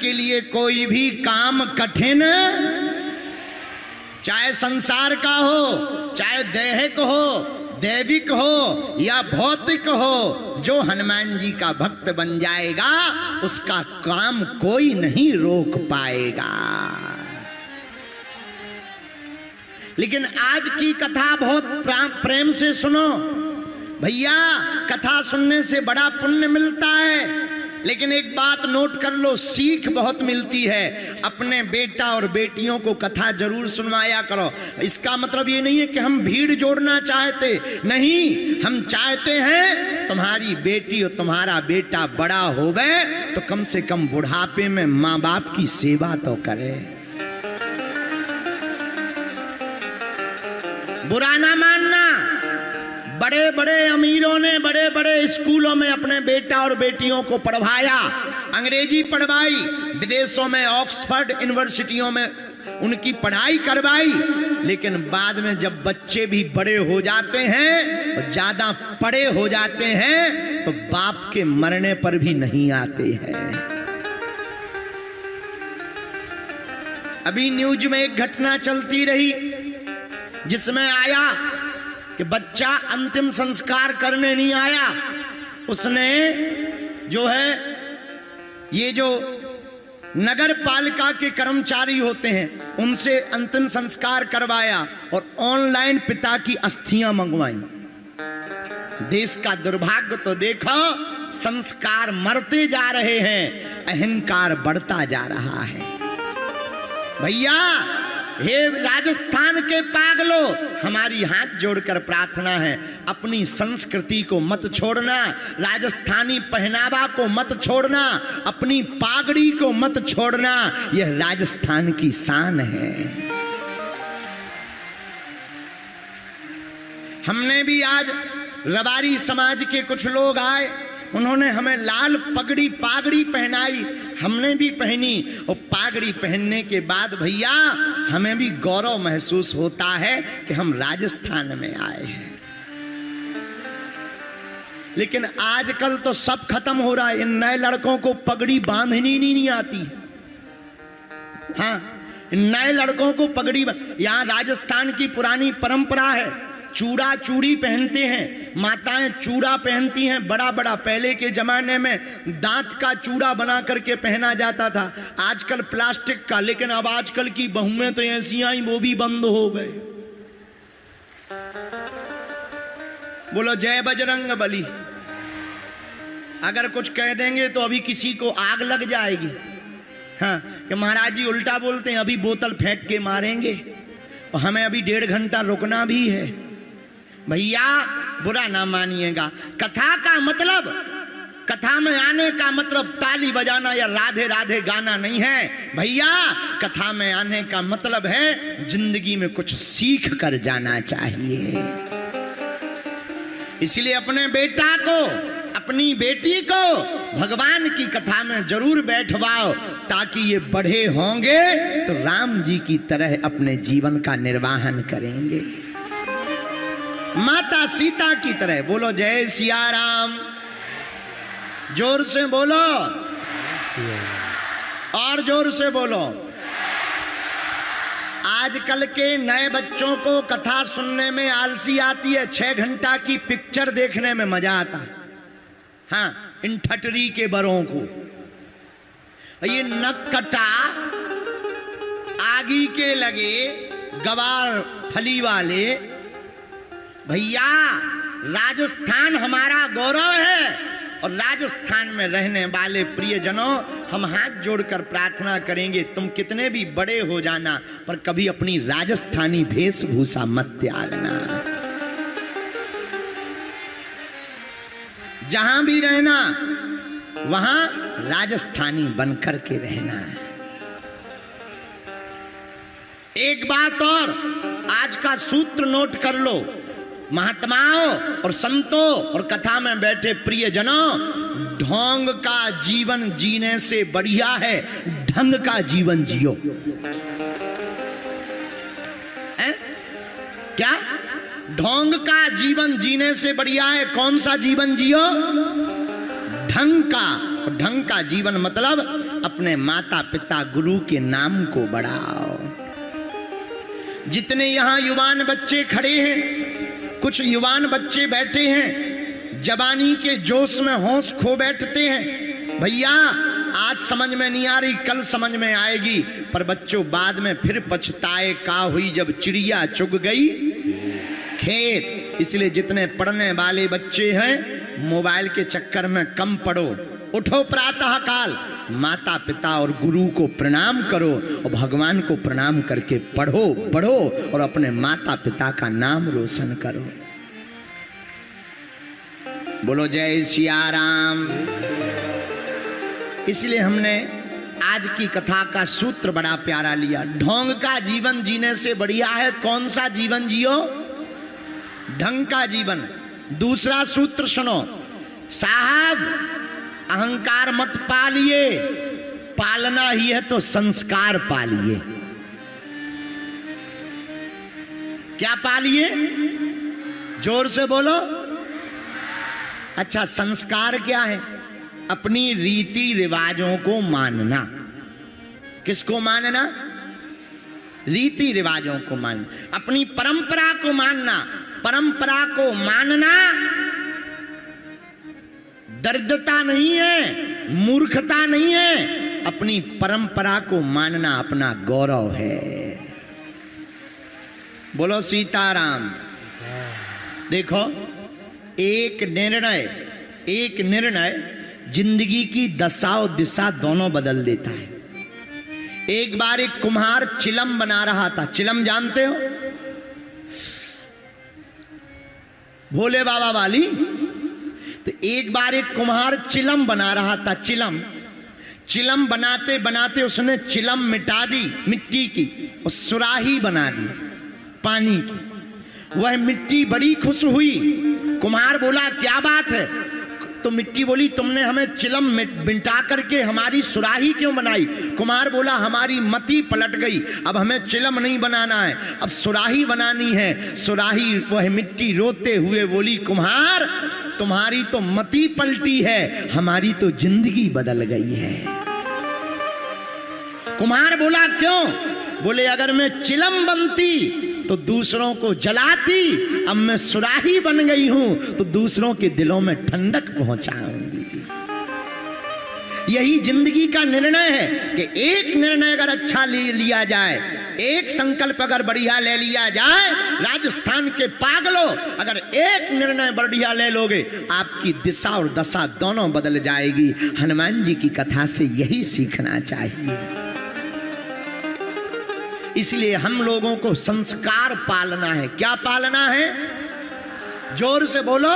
के लिए कोई भी काम कठिन, चाहे संसार का हो, चाहे दैहिक हो, दैविक हो या भौतिक हो, जो हनुमान जी का भक्त बन जाएगा उसका काम कोई नहीं रोक पाएगा। लेकिन आज की कथा बहुत प्रेम से सुनो भैया, कथा सुनने से बड़ा पुण्य मिलता है, लेकिन एक बात नोट कर लो, सीख बहुत मिलती है। अपने बेटा और बेटियों को कथा जरूर सुनवाया करो। इसका मतलब ये नहीं है कि हम भीड़ जोड़ना चाहते, नहीं, हम चाहते हैं तुम्हारी बेटी और तुम्हारा बेटा बड़ा हो गए तो कम से कम बुढ़ापे में माँ बाप की सेवा तो करे। बुरा ना मानना, बड़े बड़े अमीरों ने बड़े बड़े स्कूलों में अपने बेटा और बेटियों को पढ़वाया, अंग्रेजी पढ़वाई, विदेशों में ऑक्सफोर्ड यूनिवर्सिटियों में उनकी पढ़ाई करवाई, लेकिन बाद में जब बच्चे भी बड़े हो जाते हैं और ज्यादा पढ़े हो जाते हैं तो बाप के मरने पर भी नहीं आते हैं। अभी न्यूज में एक घटना चलती रही जिसमें आया कि बच्चा अंतिम संस्कार करने नहीं आया, उसने जो है ये जो नगर पालिका के कर्मचारी होते हैं उनसे अंतिम संस्कार करवाया और ऑनलाइन पिता की अस्थियां मंगवाई। देश का दुर्भाग्य तो देखो, संस्कार मरते जा रहे हैं, अहंकार बढ़ता जा रहा है। भैया, हे राजस्थान के पागलों, हमारी हाथ जोड़कर प्रार्थना है, अपनी संस्कृति को मत छोड़ना, राजस्थानी पहनावा को मत छोड़ना, अपनी पागड़ी को मत छोड़ना, यह राजस्थान की शान है। हमने भी आज रबारी समाज के कुछ लोग आए, उन्होंने हमें लाल पगड़ी पागड़ी पहनाई, हमने भी पहनी, और पागड़ी पहनने के बाद भैया हमें भी गौरव महसूस होता है कि हम राजस्थान में आए हैं। लेकिन आजकल तो सब खत्म हो रहा है, इन नए लड़कों को पगड़ी बांधनी नहीं आती। हाँ, इन नए लड़कों को पगड़ी, यहां राजस्थान की पुरानी परंपरा है, चूड़ा चूड़ी पहनते हैं, माताएं चूड़ा पहनती हैं बड़ा बड़ा। पहले के जमाने में दांत का चूड़ा बना करके पहना जाता था, आजकल प्लास्टिक का, लेकिन अब आजकल की बहुएं तो ऐसी आई वो भी बंद हो गए। बोलो जय बजरंग बली। अगर कुछ कह देंगे तो अभी किसी को आग लग जाएगी। हाँ, कि महाराज जी उल्टा बोलते हैं, अभी बोतल फेंक के मारेंगे और हमें अभी 1.5 घंटा रुकना भी है। भैया बुरा ना मानिएगा, कथा का मतलब, कथा में आने का मतलब ताली बजाना या राधे राधे गाना नहीं है भैया। कथा में आने का मतलब है जिंदगी में कुछ सीख कर जाना चाहिए। इसलिए अपने बेटा को, अपनी बेटी को भगवान की कथा में जरूर बैठवाओ, ताकि ये बड़े होंगे तो राम जी की तरह अपने जीवन का निर्वाहन करेंगे, माता सीता की तरह। बोलो जय सिया राम, जोर से बोलो और जोर से बोलो। आजकल के नए बच्चों को कथा सुनने में आलसी आती है, 6 घंटा की पिक्चर देखने में मजा आता। हाँ, इन ठटरी के बरों को, ये नक कटा, आगी के लगे, गवार फली वाले। भैया राजस्थान हमारा गौरव है, और राजस्थान में रहने वाले प्रियजनों, हम हाथ जोड़कर प्रार्थना करेंगे, तुम कितने भी बड़े हो जाना पर कभी अपनी राजस्थानी वेशभूषा मत त्यागना। जहां भी रहना वहां राजस्थानी बनकर के रहना। एक बात और, आज का सूत्र नोट कर लो, महात्माओं और संतों और कथा में बैठे प्रियजनों, ढोंग का जीवन जीने से बढ़िया है ढंग का जीवन जियो। क्या? ढोंग का जीवन जीने से बढ़िया है कौन सा जीवन जियो? ढंग का। ढंग का जीवन मतलब अपने माता पिता गुरु के नाम को बढ़ाओ। जितने यहां युवान बच्चे खड़े हैं, कुछ युवान बच्चे बैठे हैं, जवानी के जोश में होश खो बैठते हैं। भैया आज समझ में नहीं आ रही, कल समझ में आएगी, पर बच्चों बाद में फिर पछताए का हुई जब चिड़िया चुग गई खेत। इसलिए जितने पढ़ने वाले बच्चे हैं मोबाइल के चक्कर में कम पढ़ो, उठो प्रातः काल, माता पिता और गुरु को प्रणाम करो और भगवान को प्रणाम करके पढ़ो पढ़ो और अपने माता पिता का नाम रोशन करो। बोलो जय सिया राम। इसलिए हमने आज की कथा का सूत्र बड़ा प्यारा लिया, ढोंग का जीवन जीने से बढ़िया है कौन सा जीवन जियो, ढंग का जीवन। दूसरा सूत्र सुनो, साहब अहंकार मत पालिए, पालना ही है तो संस्कार पालिए। क्या पालिए, जोर से बोलो। अच्छा, संस्कार क्या है? अपनी रीति रिवाजों को मानना। किसको मानना? रीति रिवाजों को मानना, अपनी परंपरा को मानना। परंपरा को मानना दरिद्रता नहीं है, मूर्खता नहीं है, अपनी परंपरा को मानना अपना गौरव है। बोलो सीताराम। देखो, एक निर्णय जिंदगी की दशा और दिशा दोनों बदल देता है। एक बार एक कुम्हार चिलम बना रहा था, चिलम जानते हो, भोले बाबा वाली। तो एक बार एक कुम्हार चिलम बना रहा था, चिलम बनाते बनाते उसने चिलम मिटा दी मिट्टी की और सुराही बना दी पानी की। वह मिट्टी बड़ी खुश हुई। कुम्हार बोला क्या बात है? तो मिट्टी बोली तुमने हमें चिलम मिटा करके हमारी सुराही क्यों बनाई? कुम्हार बोला हमारी मति पलट गई, अब हमें चिलम नहीं बनाना है, अब सुराही बनानी है। सुराही वह मिट्टी रोते हुए बोली कुम्हार तुम्हारी तो मति पलटी है, हमारी तो जिंदगी बदल गई है। कुम्हार बोला क्यों? बोले अगर मैं चिलम बनती तो दूसरों को जलाती, अब मैं सुराही बन गई हूं तो दूसरों के दिलों में ठंडक पहुंचाऊंगी। यही जिंदगी का निर्णय है कि एक निर्णय अगर अच्छा ले लिया जाए, एक संकल्प अगर बढ़िया ले लिया जाए, राजस्थान के पागलों अगर एक निर्णय बढ़िया ले लोगे आपकी दिशा और दशा दोनों बदल जाएगी। हनुमान जी की कथा से यही सीखना चाहिए। इसलिए हम लोगों को संस्कार पालना है। क्या पालना है? जोर से बोलो।